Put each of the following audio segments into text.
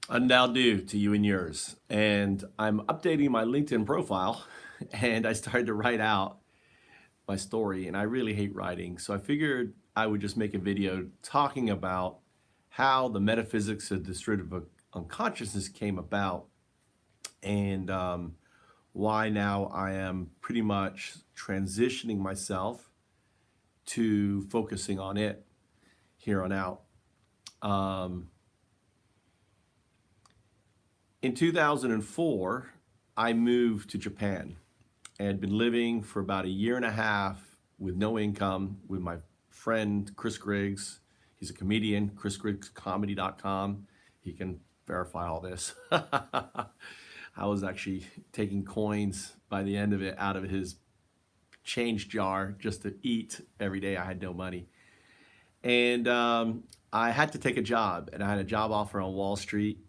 UnDaoDu to you and yours. And I'm updating my LinkedIn profile and I started to write out my story and I really hate writing. So I figured I would just make a video talking about how the metaphysics of distributive unconsciousness came about and why now I am pretty much transitioning myself to focusing on it here on out. Um, In 2004, I moved to Japan. I had been living for about a year and a half with no income with my friend Chris Griggs. He's a comedian, chrisgriggscomedy.com. He can verify all this. I was actually taking coins by the end of it out of his change jar just to eat every day. I had no money. And I had to take a job, and I had a job offer on Wall Street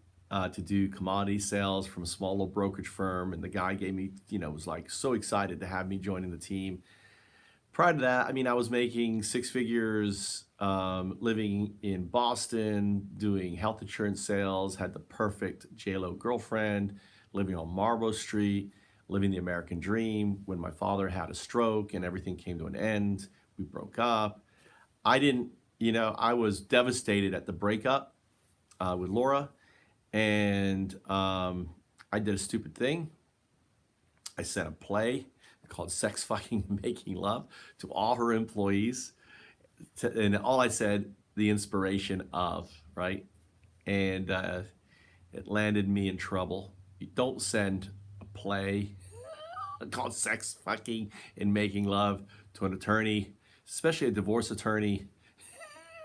to do commodity sales from a small little brokerage firm. And the guy gave me, was like so excited to have me joining the team. Prior to that, I mean, I was making six figures, living in Boston, doing health insurance sales, had the perfect J-Lo girlfriend, living on Marlborough Street, living the American dream. When my father had a stroke and everything came to an end, we broke up. I didn't, I was devastated at the breakup with Laura. And I did a stupid thing. I sent a play called Sex Fucking Making Love to all her employees. And all I said, the inspiration of, right? And it landed me in trouble. You don't send a play called Sex Fucking and Making Love to an attorney, especially a divorce attorney.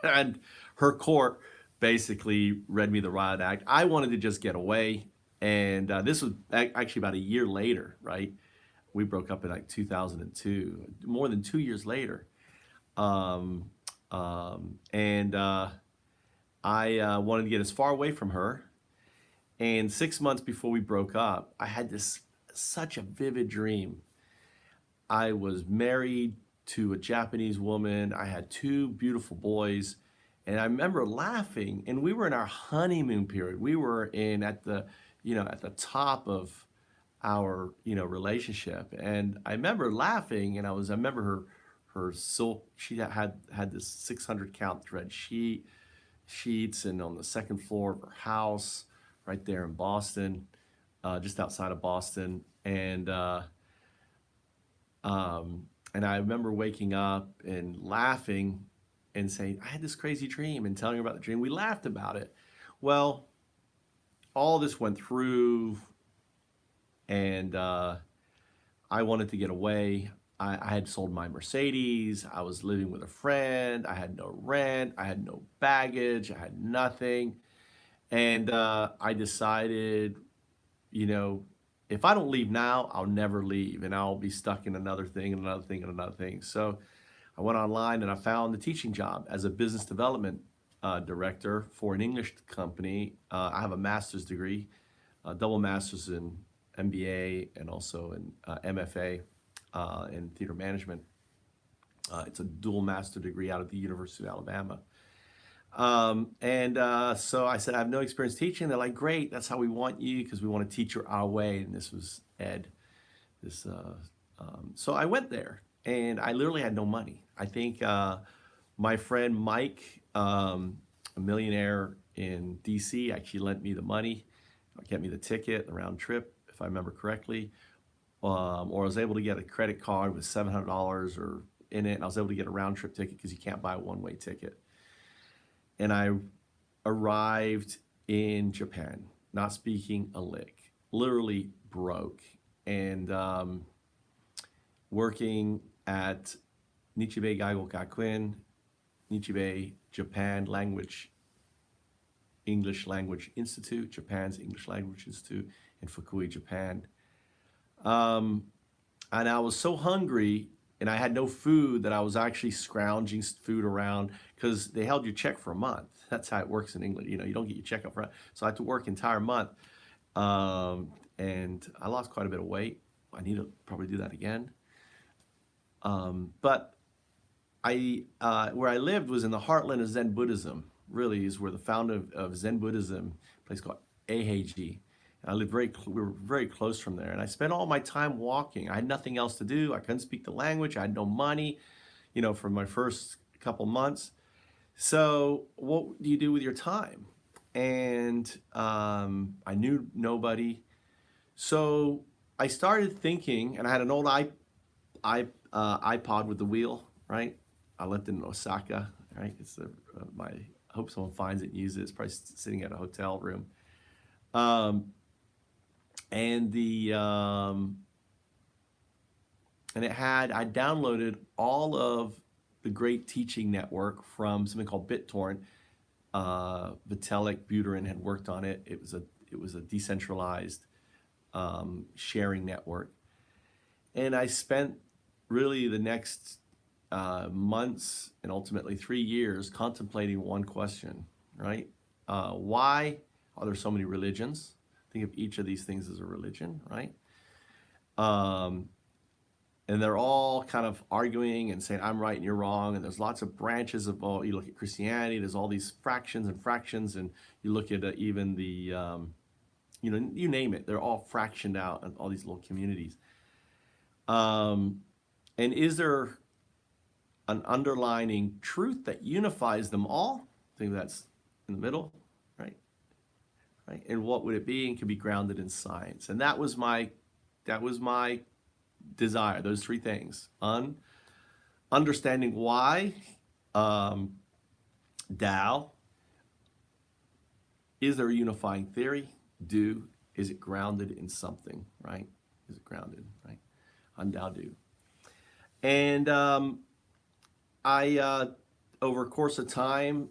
And her court basically read me the riot act. I wanted to just get away. And this was actually about a year later, right? We broke up in like 2002, more than 2 years later. Um, and I wanted to get as far away from her. And 6 months before we broke up, I had this such a vivid dream. I was married to a Japanese woman. I had two beautiful boys. And I remember laughing, and we were in our honeymoon period. We were in at the, at the top of our, relationship. And I remember laughing, and I remember her silk. She had this 600 count thread sheets, and on the second floor of her house, right there in Boston, just outside of Boston, and I remember waking up and laughing and saying, I had this crazy dream and telling her about the dream. We laughed about it. Well, all this went through and I wanted to get away. I had sold my Mercedes. I was living with a friend. I had no rent. I had no baggage. I had nothing. And I decided, you know, if I don't leave now, I'll never leave, and I'll be stuck in another thing and another thing and another thing. So I went online and I found the teaching job as a business development director for an English company. I have a master's degree, double master's in MBA and also in MFA in theater management. It's a dual master degree out of the University of Alabama. So I said, I have no experience teaching. They're like, great, that's how we want you because we want to teach you our way. And this was Ed. So I went there and I literally had no money. I think my friend Mike, a millionaire in DC, actually lent me the money, get me the ticket, the round trip, if I remember correctly. Or I was able to get a credit card with $700 or in it. And I was able to get a round trip ticket because you can't buy a one-way ticket. And I arrived in Japan, not speaking a lick, literally broke, and working at Nichibei Gaigo Gakuen, Nichibei Japan English Language Institute, Japan's English Language Institute in Fukui, Japan. And I was so hungry and I had no food that I was actually scrounging food around because they held your check for a month. That's how it works in England. You know, you don't get your check up front. So I had to work entire month. And I lost quite a bit of weight. I need to probably do that again. But where I lived was in the heartland of Zen Buddhism. Really is where the founder of Zen Buddhism, a place called AHG. And I lived we were very close from there. And I spent all my time walking. I had nothing else to do. I couldn't speak the language. I had no money, for my first couple months. So what do you do with your time? And I knew nobody. So I started thinking, and I had an old iPod with the wheel, right? I left it in Osaka, right? I hope someone finds it and uses it. It's probably sitting at a hotel room. And I downloaded all of the great teaching network from something called BitTorrent. Vitalik Buterin had worked on it. It was a decentralized sharing network. And I spent really the next months and ultimately 3 years contemplating one question, right? Why are there so many religions? Think of each of these things as a religion, right? And they're all kind of arguing and saying, I'm right and you're wrong. And there's lots of branches of you look at Christianity, there's all these fractions, and you look at even the, you name it, they're all fractioned out in all these little communities. And is there an underlining truth that unifies them all? I think that's in the middle, right? Right? And what would it be? And could be grounded in science. And that was my desire, those three things. Understanding why, Tao, is there a unifying theory? Do, is it grounded in something, right? Is it grounded, right? UnDaoDu. And I, over a course of time,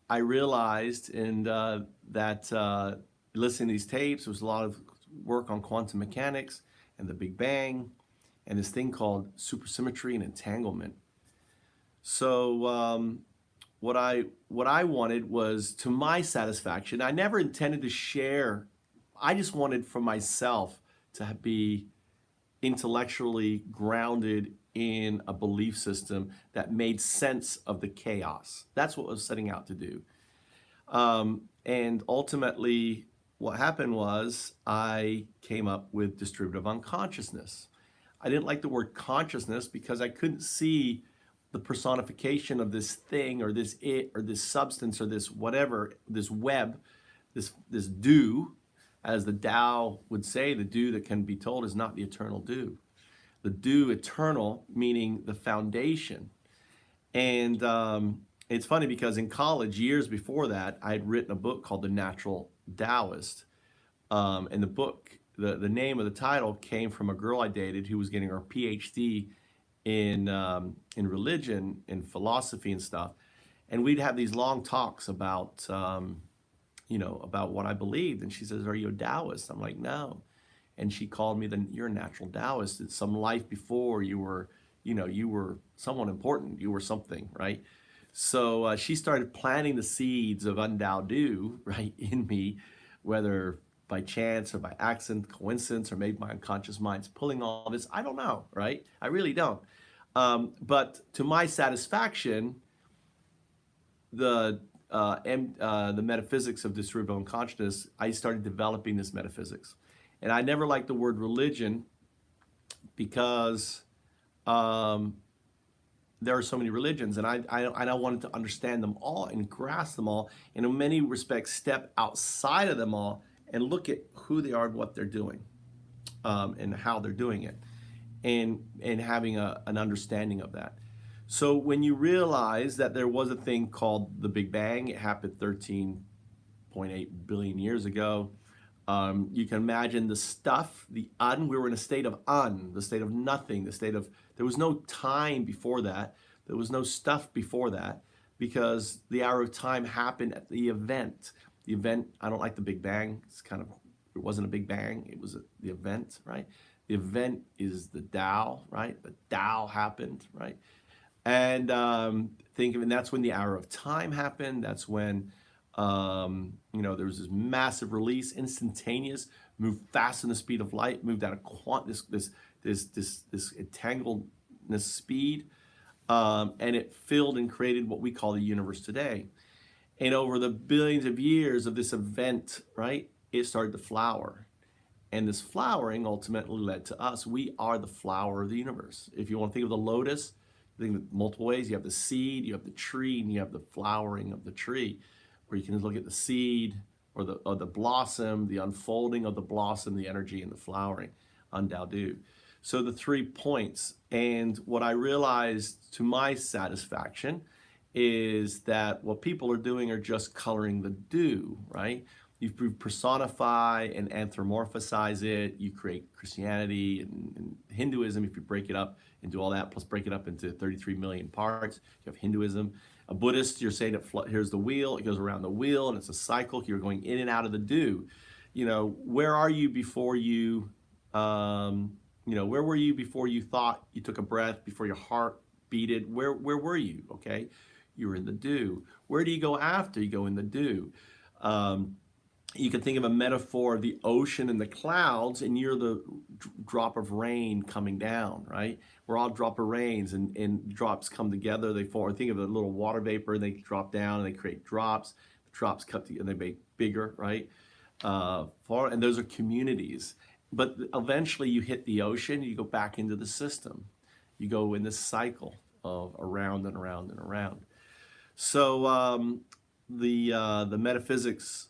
I realized that listening to these tapes, there was a lot of work on quantum mechanics and the Big Bang, and this thing called supersymmetry and entanglement. So what I wanted was, to my satisfaction, I never intended to share. I just wanted for myself to be intellectually grounded in a belief system that made sense of the chaos. That's what I was setting out to do. And ultimately, what happened was I came up with distributive unconsciousness. I didn't like the word consciousness because I couldn't see the personification of this thing or this it or this substance or this whatever, this web, this do, as the Tao would say, the do that can be told is not the eternal do. The do eternal, meaning the foundation. And it's funny because in college, years before that, I had written a book called The Natural Taoist. And the book, the name of the title came from a girl I dated who was getting her PhD in religion, in philosophy and stuff. And we'd have these long talks about, about what I believed. And she says, are you a Taoist? I'm like, no. And she called me, you're a natural Taoist. It's some life before you were someone important. You were something, right? So she started planting the seeds of UnDaoDu, right, in me, whether by chance or by accident, coincidence, or maybe my unconscious mind's pulling all this. I don't know, right? I really don't. But to my satisfaction, the Metaphysics of Distributive Unconsciousness, I started developing this metaphysics. And I never liked the word religion because there are so many religions, and I wanted to understand them all and grasp them all, and in many respects step outside of them all and look at who they are and what they're doing, and how they're doing it, and having an understanding of that. So when you realize that there was a thing called the Big Bang, it happened 13.8 billion years ago. You can imagine the stuff, we were in a state of the state of nothing, there was no time before that. There was no stuff before that because the hour of time happened at the event. The event, I don't like the Big Bang. It wasn't a Big Bang. It was the event, right? The event is the Tao, right? The Tao happened, right? And that's when the hour of time happened. That's when there was this massive release, instantaneous, moved faster than the speed of light, moved out of this entangledness speed, and it filled and created what we call the universe today. And over the billions of years of this event, right, it started to flower. And this flowering ultimately led to us. We are the flower of the universe. If you want to think of the lotus, think of multiple ways. You have the seed, you have the tree, and you have the flowering of the tree, where you can look at the seed or the blossom, the unfolding of the blossom, the energy, and the flowering, UnDaoDu. So the 3 points. And what I realized to my satisfaction is that what people are doing are just coloring the do, right? You personify and anthropomorphize it. You create Christianity and Hinduism, if you break it up and do all that, plus break it up into 33 million parts. You have Hinduism. A Buddhist, you're saying that here's the wheel, it goes around the wheel, and it's a cycle. You're going in and out of the do. You know, where are you before you, where were you before you thought you took a breath, before your heart beated? Where were you, okay? You were in the do. Where do you go after? You go in the do. You can think of a metaphor of the ocean and the clouds, and you're the drop of rain coming down, right? We're all drop of rains, and drops come together, they form. Think of a little water vapor, and they drop down, and they create drops. The drops cut together, and they make bigger, right? And those are communities. But eventually you hit the ocean, you go back into the system. You go in this cycle of around and around and around. So the metaphysics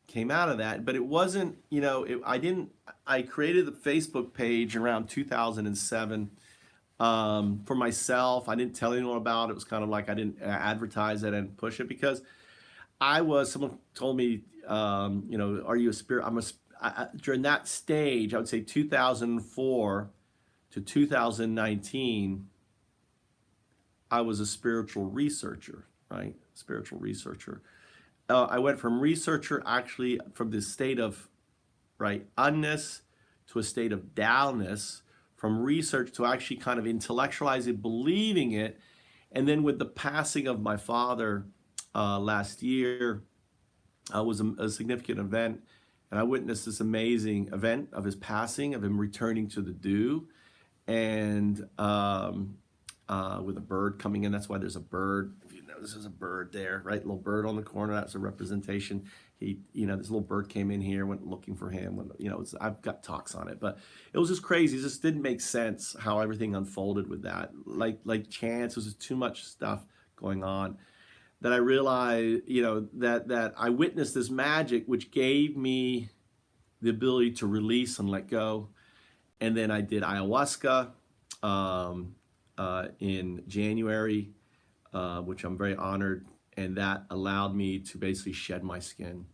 came out of that, but it wasn't, I created the Facebook page around 2007 for myself. I didn't tell anyone about it. It was kind of like I didn't advertise it and push it because someone told me, are you a spirit? During that stage, I would say 2004 to 2019, I was a spiritual researcher, right? Spiritual researcher. I went from researcher, actually, from this state of, right, unness to a state of downess, from research to actually kind of intellectualizing, believing it. And then with the passing of my father last year, was a significant event. And I witnessed this amazing event of his passing, of him returning to the do, and with a bird coming in. That's why there's a bird. If you notice, there's a bird there, right? Little bird on the corner. That's a representation. This little bird came in here, went looking for him. I've got talks on it, but it was just crazy. It just didn't make sense how everything unfolded with that. Like chance, there was just too much stuff going on. That I realized, that I witnessed this magic, which gave me the ability to release and let go. And then I did ayahuasca in January, which I'm very honored, and that allowed me to basically shed my skin.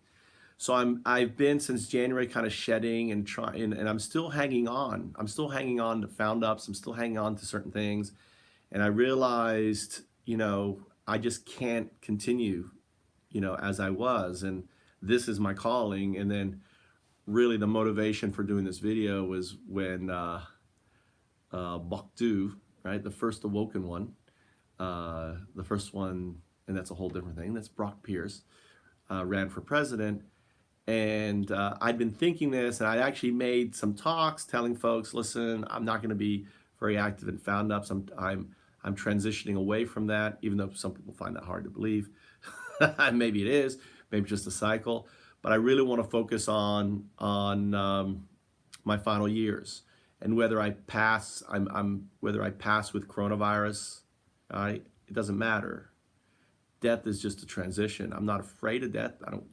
So I've been since January kind of shedding and trying, and I'm still hanging on. I'm still hanging on to found ups. I'm still hanging on to certain things, and I realized, I just can't continue, as I was, and this is my calling. And then really the motivation for doing this video was when UnDaoDu, right, the first awoken one, the first one, and that's a whole different thing, that's Brock Pierce, ran for president. And I'd been thinking this, and I actually made some talks telling folks, listen, I'm not going to be very active in found ups. I'm transitioning away from that, even though some people find that hard to believe. Maybe it is, maybe just a cycle. But I really want to focus on my final years, and whether I pass, whether I pass with coronavirus, right? It doesn't matter. Death is just a transition. I'm not afraid of death. I don't,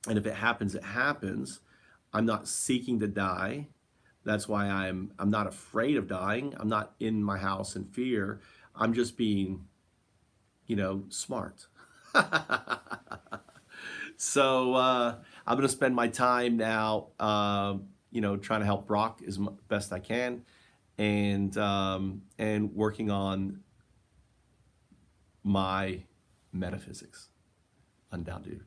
and if it happens, it happens. I'm not seeking to die. That's why I'm not afraid of dying. I'm not in my house in fear. I'm just being, smart. So I'm going to spend my time now, trying to help Brock as best I can, and working on my metaphysics, UnDaoDu.